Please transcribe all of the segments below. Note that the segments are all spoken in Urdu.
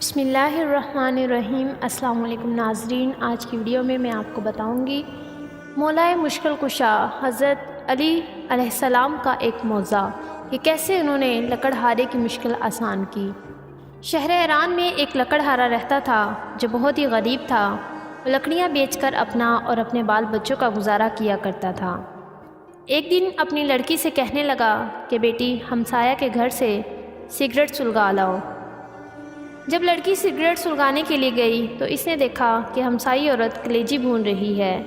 بسم اللہ الرحمن الرحیم۔ السلام علیکم ناظرین، آج کی ویڈیو میں آپ کو بتاؤں گی مولائے مشکل کشا حضرت علی علیہ السلام کا ایک معجزہ کہ کیسے انہوں نے لکڑہارے کی مشکل آسان کی۔ شہر ایران میں ایک لکڑہارا رہتا تھا جو بہت ہی غریب تھا۔ وہ لکڑیاں بیچ کر اپنا اور اپنے بال بچوں کا گزارا کیا کرتا تھا۔ ایک دن اپنی لڑکی سے کہنے لگا کہ بیٹی ہمسایہ کے گھر سے سگریٹ سلگا لاؤ۔ جب لڑکی سگریٹ سلگانے کے لیے گئی تو اس نے دیکھا کہ ہمسائی عورت کلیجی بھون رہی ہے۔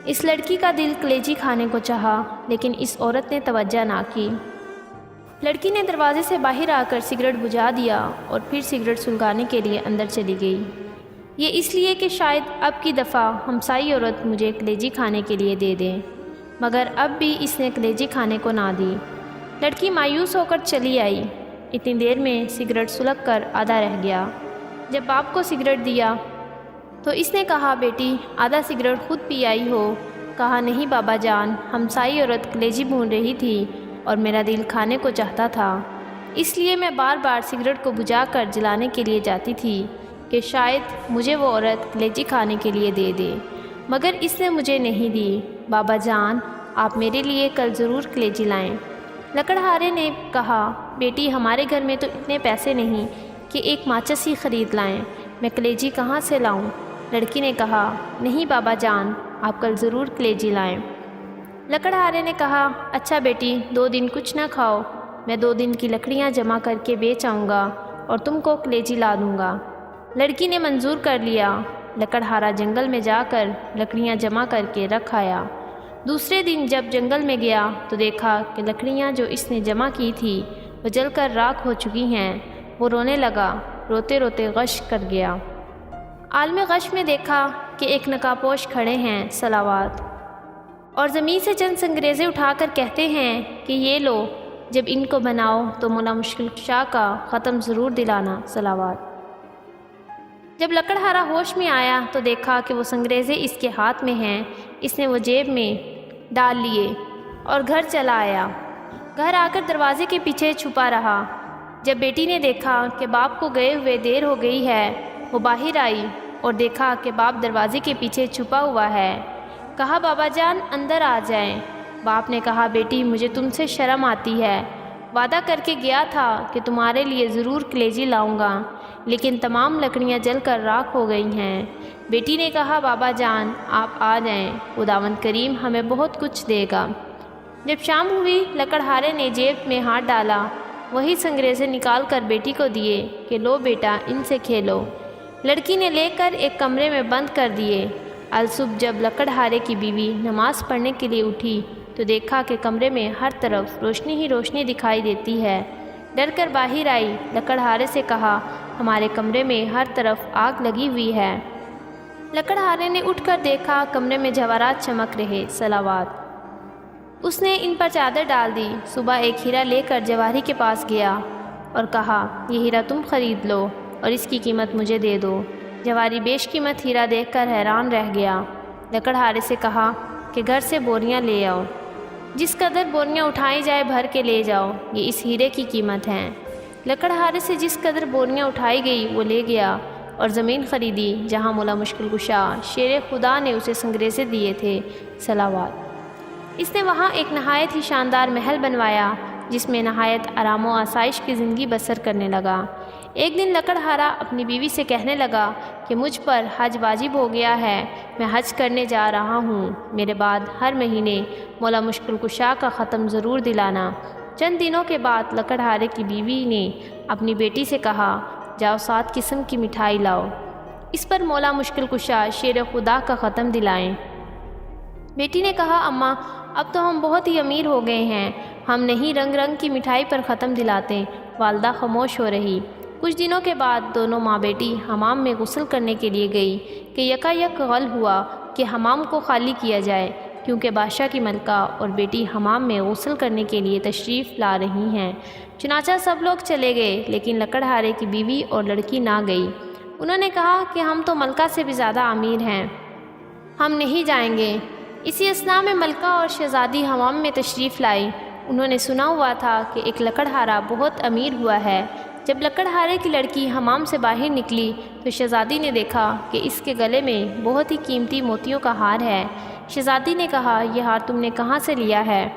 اس لڑکی کا دل کلیجی کھانے کو چاہا، لیکن اس عورت نے توجہ نہ کی۔ لڑکی نے دروازے سے باہر آ کر سگریٹ بجھا دیا اور پھر سگریٹ سلگانے کے لیے اندر چلی گئی۔ یہ اس لیے کہ شاید اب کی دفعہ ہمسائی عورت مجھے کلیجی کھانے کے لیے دے دے، مگر اب بھی اس نے کلیجی کھانے کو نہ دی۔ لڑکی مایوس ہو کر چلی آئی۔ اتنی دیر میں سگریٹ سلگ کر آدھا رہ گیا۔ جب باپ کو سگریٹ دیا تو اس نے کہا، بیٹی آدھا سگریٹ خود پی آئی ہو؟ کہا، نہیں بابا جان، ہمسائی عورت کلیجی بھون رہی تھی اور میرا دل کھانے کو چاہتا تھا، اس لیے میں بار بار سگریٹ کو بجھا کر جلانے کے لیے جاتی تھی کہ شاید مجھے وہ عورت کلیجی کھانے کے لیے دے دے، مگر اس نے مجھے نہیں دی۔ بابا جان، آپ میرے لیے کل ضرور کلیجی لائیں۔ لکڑہارے نے کہا، بیٹی ہمارے گھر میں تو اتنے پیسے نہیں کہ ایک ماچس ہی خرید لائیں، میں کلیجی کہاں سے لاؤں؟ لڑکی نے کہا، نہیں بابا جان، آپ کل ضرور کلیجی لائیں۔ لکڑہارے نے کہا، اچھا بیٹی 2 دن کچھ نہ کھاؤ، میں 2 دن کی لکڑیاں جمع کر کے بیچ آؤں گا اور تم کو کلیجی لا دوں گا۔ لڑکی نے منظور کر لیا۔ لکڑہارا جنگل میں جا کر لکڑیاں جمع کر کے رکھ آیا۔ دوسرے دن جب جنگل میں گیا تو دیکھا کہ لکڑیاں جو اس نے جمع کی تھی وہ جل کر راکھ ہو چکی ہیں۔ وہ رونے لگا، روتے روتے غش کر گیا۔ عالم غش میں دیکھا کہ ایک نقابپوش کھڑے ہیں صلوات، اور زمین سے چند سنگریزے اٹھا کر کہتے ہیں کہ یہ لو، جب ان کو بناؤ تو مولا مشکل کشا کا ختم ضرور دلانا صلوات۔ جب لکڑہارا ہوش میں آیا تو دیکھا کہ وہ سنگریزے اس کے ہاتھ میں ہیں۔ اس نے وہ جیب میں ڈال لیے اور گھر چلا آیا۔ گھر آ کر دروازے کے پیچھے چھپا رہا۔ جب بیٹی نے دیکھا کہ باپ کو گئے ہوئے دیر ہو گئی ہے، وہ باہر آئی اور دیکھا کہ باپ دروازے کے پیچھے چھپا ہوا ہے۔ کہا، بابا جان اندر آ جائیں۔ باپ نے کہا، بیٹی مجھے تم سے شرم آتی ہے، وعدہ کر کے گیا تھا کہ تمہارے لیے ضرور کلیجی لاؤں گا، لیکن تمام لکڑیاں جل کر راکھ ہو گئی ہیں۔ بیٹی نے کہا، بابا جان آپ آ جائیں، خداوند کریم ہمیں بہت کچھ دے گا۔ جب شام ہوئی، لکڑہارے نے جیب میں ہاتھ ڈالا، وہی سنگریزے نکال کر بیٹی کو دیے کہ لو بیٹا ان سے کھیلو۔ لڑکی نے لے کر ایک کمرے میں بند کر دیے۔ الصبح جب لکڑہارے کی بیوی نماز پڑھنے کے لیے اٹھی تو دیکھا کہ کمرے میں ہر طرف روشنی ہی روشنی دکھائی دیتی ہے۔ ڈر کر باہر آئی، لکڑہارے سے کہا، ہمارے کمرے میں ہر طرف آگ لگی ہوئی ہے۔ لکڑہارے نے اٹھ کر دیکھا کمرے میں جواہرات چمک رہے صلوات۔ اس نے ان پر چادر ڈال دی۔ صبح ایک ہیرا لے کر جواہری کے پاس گیا اور کہا، یہ ہیرا تم خرید لو اور اس کی قیمت مجھے دے دو۔ جواہری بیش قیمت ہیرا دیکھ کر حیران رہ گیا۔ لکڑہارے سے کہا کہ گھر سے بوریاں لے آؤ، جس قدر بوریاں اٹھائی جائے بھر کے لے جاؤ، یہ اس ہیرے کی قیمت ہے۔ لکڑہارے سے جس قدر بوریاں اٹھائی گئی وہ لے گیا اور زمین خریدی جہاں مولا مشکل کشا شیر خدا نے اسے سنگریزے دیے تھے صلوات۔ اس نے وہاں ایک نہایت ہی شاندار محل بنوایا جس میں نہایت آرام و آسائش کی زندگی بسر کرنے لگا۔ ایک دن لکڑہارا اپنی بیوی سے کہنے لگا کہ مجھ پر حج واجب ہو گیا ہے، میں حج کرنے جا رہا ہوں، میرے بعد ہر مہینے مولا مشکل کشا کا ختم ضرور دلانا۔ چند دنوں کے بعد لکڑہارے کی بیوی نے اپنی بیٹی سے کہا، جاؤ 7 قسم کی مٹھائی لاؤ، اس پر مولا مشکل کشا شیر خدا کا ختم دلائیں۔ بیٹی نے کہا، اماں اب تو ہم بہت ہی امیر ہو گئے ہیں، ہم نہیں رنگ رنگ کی مٹھائی پر ختم دلاتے۔ والدہ خاموش ہو رہی۔ کچھ دنوں کے بعد دونوں ماں بیٹی حمام میں غسل کرنے کے لیے گئی کہ یکایک غل ہوا کہ حمام کو خالی کیا جائے، کیونکہ بادشاہ کی ملکہ اور بیٹی حمام میں غسل کرنے کے لیے تشریف لا رہی ہیں۔ چنانچہ سب لوگ چلے گئے، لیکن لکڑہارے کی بیوی اور لڑکی نہ گئی۔ انہوں نے کہا کہ ہم تو ملکہ سے بھی زیادہ امیر ہیں، ہم نہیں جائیں گے۔ اسی اثناء میں ملکہ اور شہزادی حمام میں تشریف لائی۔ انہوں نے سنا ہوا تھا کہ ایک لکڑہارا بہت امیر ہوا ہے، جب لکڑہارے کی لڑکی حمام سے باہر نکلی تو شہزادی نے دیکھا کہ اس کے گلے میں بہت ہی قیمتی موتیوں کا ہار ہے۔ شہزادی نے کہا، یہ ہار تم نے کہاں سے لیا ہے؟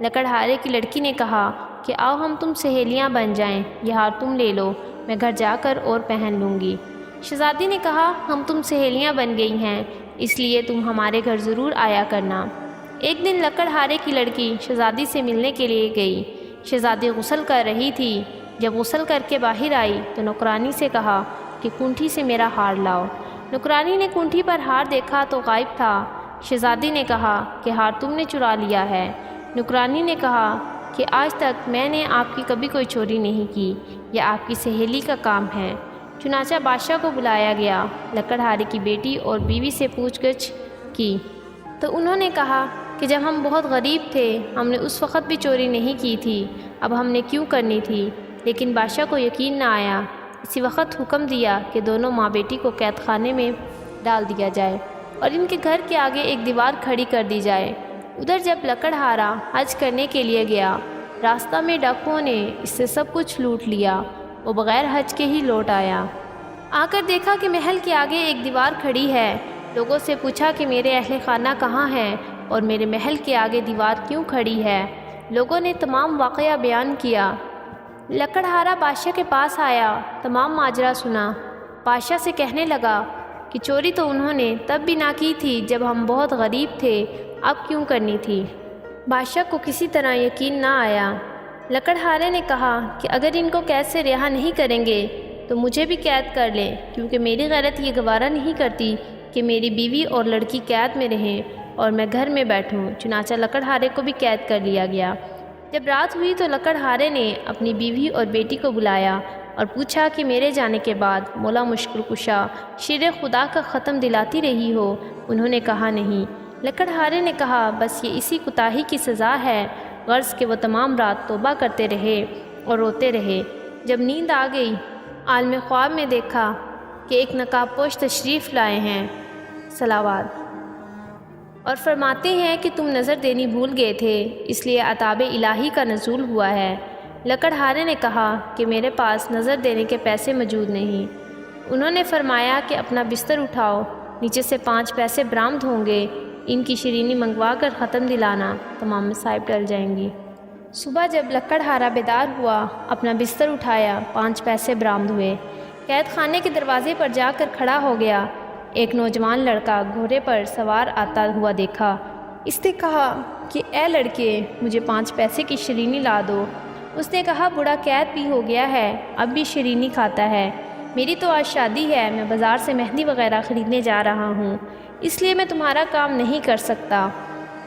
لکڑہارے کی لڑکی نے کہا کہ آؤ ہم تم سہیلیاں بن جائیں، یہ ہار تم لے لو، میں گھر جا کر اور پہن لوں گی۔ شہزادی نے کہا، ہم تم سہیلیاں بن گئی ہیں، اس لیے تم ہمارے گھر ضرور آیا کرنا۔ ایک دن لکڑہارے کی لڑکی شہزادی سے ملنے کے لیے گئی۔ شہزادی غسل کر رہی تھی۔ جب غسل کر کے باہر آئی تو نوکرانی سے کہا کہ کنٹھی سے میرا ہار لاؤ۔ نوکرانی نے کنٹھی پر ہار دیکھا تو غائب تھا۔ شہزادی نے کہا کہ ہار تم نے چرا لیا ہے۔ نوکرانی نے کہا کہ آج تک میں نے آپ کی کبھی کوئی چوری نہیں کی، یہ آپ کی سہیلی کا کام ہے۔ چنانچہ بادشاہ کو بلایا گیا۔ لکڑہارے کی بیٹی اور بیوی سے پوچھ گچھ کی تو انہوں نے کہا کہ جب ہم بہت غریب تھے ہم نے اس وقت بھی چوری نہیں کی تھی، اب ہم نے کیوں کرنی تھی؟ لیکن بادشاہ کو یقین نہ آیا۔ اسی وقت حکم دیا کہ دونوں ماں بیٹی کو قید خانے میں ڈال دیا جائے اور ان کے گھر کے آگے ایک دیوار کھڑی کر دی جائے۔ ادھر جب لکڑہارا حج کرنے کے لیے گیا، راستہ میں ڈاکوؤں نے اس سے سب کچھ لوٹ لیا۔ وہ بغیر حج کے ہی لوٹ آیا۔ آ کر دیکھا کہ محل کے آگے ایک دیوار کھڑی ہے۔ لوگوں سے پوچھا کہ میرے اہل خانہ کہاں ہیں اور میرے محل کے آگے دیوار کیوں کھڑی ہے؟ لوگوں نے تمام واقعہ بیان کیا۔ لکڑہارا بادشاہ کے پاس آیا، تمام ماجرا سنا۔ بادشاہ سے کہنے لگا کہ چوری تو انہوں نے تب بھی نہ کی تھی جب ہم بہت غریب تھے، اب کیوں کرنی تھی؟ بادشاہ کو کسی طرح یقین نہ آیا۔ لکڑہارے نے کہا کہ اگر ان کو قید سے رہا نہیں کریں گے تو مجھے بھی قید کر لیں، کیونکہ میری غیرت یہ گوارا نہیں کرتی کہ میری بیوی اور لڑکی قید میں رہیں اور میں گھر میں بیٹھوں۔ چنانچہ لکڑہارے کو بھی قید کر لیا گیا۔ جب رات ہوئی تو لکڑہارے نے اپنی بیوی اور بیٹی کو بلایا اور پوچھا کہ میرے جانے کے بعد مولا مشکل کشا شیر خدا کا ختم دلاتی رہی ہو؟ انہوں نے کہا نہیں۔ لکڑہارے نے کہا بس یہ اسی کوتاہی کی سزا ہے، غرض کہ وہ تمام رات توبہ کرتے رہے اور روتے رہے۔ جب نیند آ گئی، عالم خواب میں دیکھا کہ ایک نقاب پوش تشریف لائے ہیں، صلوات، اور فرماتے ہیں کہ تم نظر دینی بھول گئے تھے، اس لیے عطاب الہی کا نزول ہوا ہے۔ لکڑہارے نے کہا کہ میرے پاس نظر دینے کے پیسے موجود نہیں۔ انہوں نے فرمایا کہ اپنا بستر اٹھاؤ، نیچے سے 5 پیسے برآمد ہوں گے، ان کی شیرینی منگوا کر ختم دلانا، تمام مصائب ٹل جائیں گی۔ صبح جب لکڑہارا بیدار ہوا، اپنا بستر اٹھایا، 5 پیسے برآمد ہوئے۔ قید خانے کے دروازے پر جا کر کھڑا ہو گیا۔ ایک نوجوان لڑکا گھوڑے پر سوار آتا ہوا دیکھا۔ اس نے کہا کہ اے لڑکے، مجھے 5 پیسے کی شیرینی لا دو۔ اس نے کہا بوڑھا قید بھی ہو گیا ہے، اب بھی شیرینی کھاتا ہے، میری تو آج شادی ہے، میں بازار سے مہندی وغیرہ خریدنے جا رہا ہوں، اس لیے میں تمہارا کام نہیں کر سکتا۔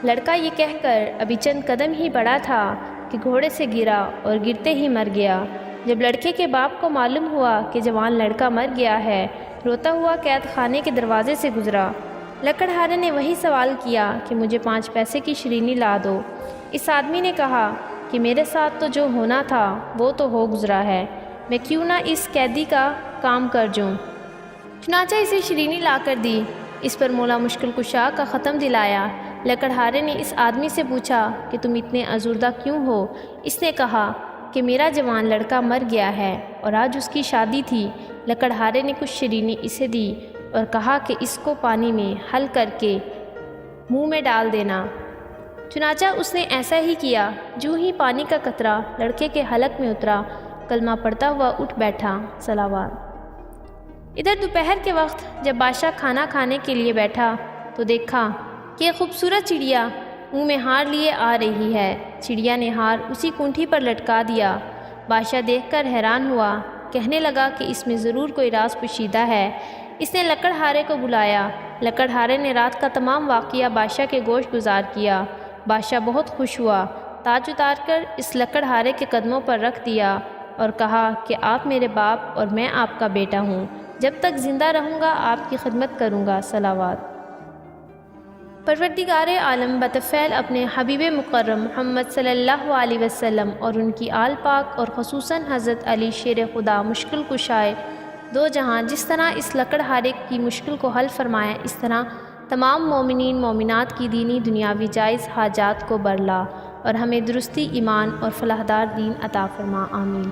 لڑکا یہ کہہ کر ابھی چند قدم ہی بڑھا تھا کہ گھوڑے سے گرا اور گرتے ہی مر گیا۔ جب لڑکے کے باپ کو معلوم ہوا کہ جوان لڑکا مر گیا ہے، روتا ہوا قید خانے کے دروازے سے گزرا۔ لکڑہارے نے وہی سوال کیا کہ مجھے 5 پیسے کی شیرینی لا دو۔ اس آدمی نے کہا کہ میرے ساتھ تو جو ہونا تھا وہ تو ہو گزرا ہے، میں کیوں نہ اس قیدی کا کام کر جوں۔ چنانچہ اسے شیرینی لا کر دی۔ اس پر مولا مشکل کشا کا ختم دلایا۔ لکڑہارے نے اس آدمی سے پوچھا کہ تم اتنے ازردہ کیوں ہو؟ اس نے کہا کہ میرا جوان لڑکا مر گیا ہے اور آج اس کی شادی تھی۔ لکڑہارے نے کچھ شیرینی اسے دی اور کہا کہ اس کو پانی میں حل کر کے منہ میں ڈال دینا۔ چنانچہ اس نے ایسا ہی کیا۔ جو ہی پانی کا قطرہ لڑکے کے حلق میں اترا، کلمہ پڑھتا ہوا اٹھ بیٹھا، صلوات۔ ادھر دوپہر کے وقت جب بادشاہ کھانا کھانے کے لیے بیٹھا تو دیکھا کہ ایک خوبصورت چڑیا منہ میں ہار لیے آ رہی ہے۔ چڑیا نے ہار اسی کونٹھی پر لٹکا دیا۔ بادشاہ دیکھ کر حیران ہوا، کہنے لگا کہ اس میں ضرور کوئی راز پوشیدہ ہے۔ اس نے لکڑہارے کو بلایا۔ لکڑہارے نے رات کا تمام واقعہ بادشاہ کے گوش گزار کیا۔ بادشاہ بہت خوش ہوا، تاج اتار کر اس لکڑہارے کے قدموں پر رکھ دیا اور کہا کہ آپ میرے باپ اور میں آپ کا بیٹا ہوں، جب تک زندہ رہوں گا آپ کی خدمت کروں گا، صلوات۔ پروردگار عالم بطفیل اپنے حبیب مکرم محمد صلی اللہ علیہ وسلم اور ان کی آل پاک اور خصوصاً حضرت علی شیر خدا مشکل کشائے دو جہاں جس طرح اس لکڑہارے کی مشکل کو حل فرمایا، اس طرح تمام مومنین مومنات کی دینی دنیاوی جائز حاجات کو برلا اور ہمیں درستی ایمان اور فلاح دار دین عطا فرما، آمین۔